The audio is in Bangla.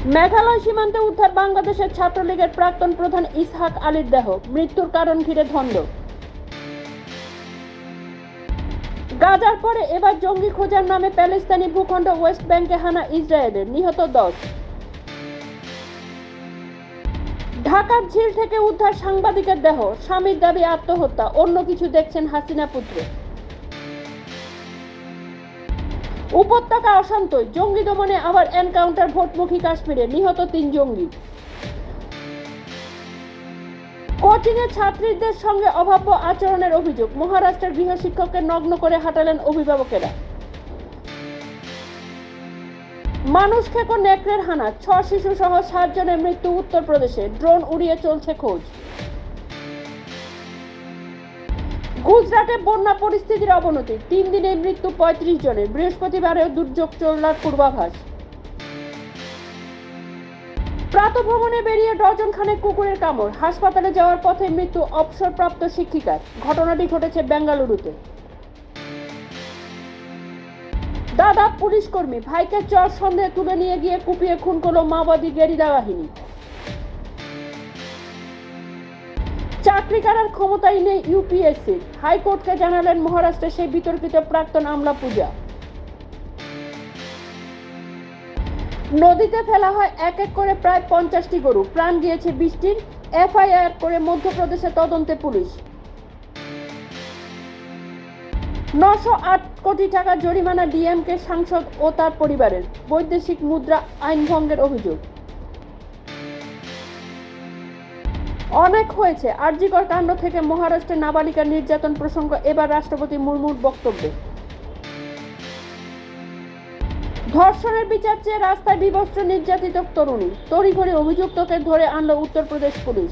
মেঘালয় সীমান্তে উদ্ধার বাংলাদেশের ছাত্রলীগের প্রাক্তন প্রধান ইসহাক আলীর দেহ, মৃত্যুর কারণ ঘিরে ধন্দ। গাজার পরে এবার জঙ্গি খোঁজার নামে প্যালেস্তানি ভূখণ্ড ওয়েস্ট ব্যাংকে হানা ইসরায়েলের, নিহত 10। ঢাকার ঝিল থেকে উদ্ধার সাংবাদিকের দেহ, স্বামীর দাবি আত্মহত্যা, অন্য কিছু দেখছেন হাসিনা পুত্র। উপত্যকা অশান্ত, জঙ্গি দমনে আবার এনকাউন্টার ভোটমুখী কাশ্মীরে, নিহত 3 জঙ্গি। কোচিংয়ে ছাত্রীদের সঙ্গে অভব্য আচরণের অভিযোগ, মহারাষ্ট্রের গৃহশিক্ষককে নগ্ন করে হাঁটালেন অভিভাবকেরা। মানুষ খেকো নেকড়ের হানা, 6 শিশু সহ 7 জনের মৃত্যু উত্তরপ্রদেশে, ড্রোন উড়িয়ে চলছে খোঁজ। গুজরাটে বন্যা পরিস্থিতির অবনতি, 3 দিনে মৃত্যু 35 জনের, বৃহস্পতিবারেও দুর্যোগ চলার পূর্বাভাস। প্রাতঃভ্রমণে বেরিয়ে ডজন খানেক কুকুরের কামড়, হাসপাতালে যাওয়ার পথে মৃত্যু অবসরপ্রাপ্ত শিক্ষিকার। ঘটনাটি ঘটেছে বেঙ্গালুরুতে। দাদা পুলিশ কর্মী, ভাইকে চর সন্দেহে তুলে নিয়ে গিয়ে কুপিয়ে খুন করল মাওবাদী গেরিলা বাহিনী। চাকরি করার ক্ষমতাই নেই ইউপিএসসি, হাইকোর্টকে জানালেন মহারাষ্ট্রের সেই বিতর্কিত প্রাক্তন আমলা পূজা। নদীতে ফেলা হয় এক এক করে প্রায় 50টি গরু, প্রাণ গিয়েছে 20টির, এফআইআর করে মধ্যপ্রদেশে তদন্তে পুলিশ। 908 কোটি টাকা জরিমানা ডিএমকে সাংসদ ও তার পরিবারের, বৈদেশিক মুদ্রা আইন ভঙ্গের অভিযোগ। অনেক হয়েছে, আরজিকর কাণ্ড থেকে মহারাষ্ট্রে নাবালিকা নির্যাতন প্রসঙ্গ এবার রাষ্ট্রপতি মুর্মুর বক্তব্যে। ধর্ষণের বিচার চেয়ে রাস্তায় বিবস্ত্র নির্যাতিত তরুণী, তড়িঘড়ি অভিযুক্তকে ধরে আনল উত্তরপ্রদেশ পুলিশ।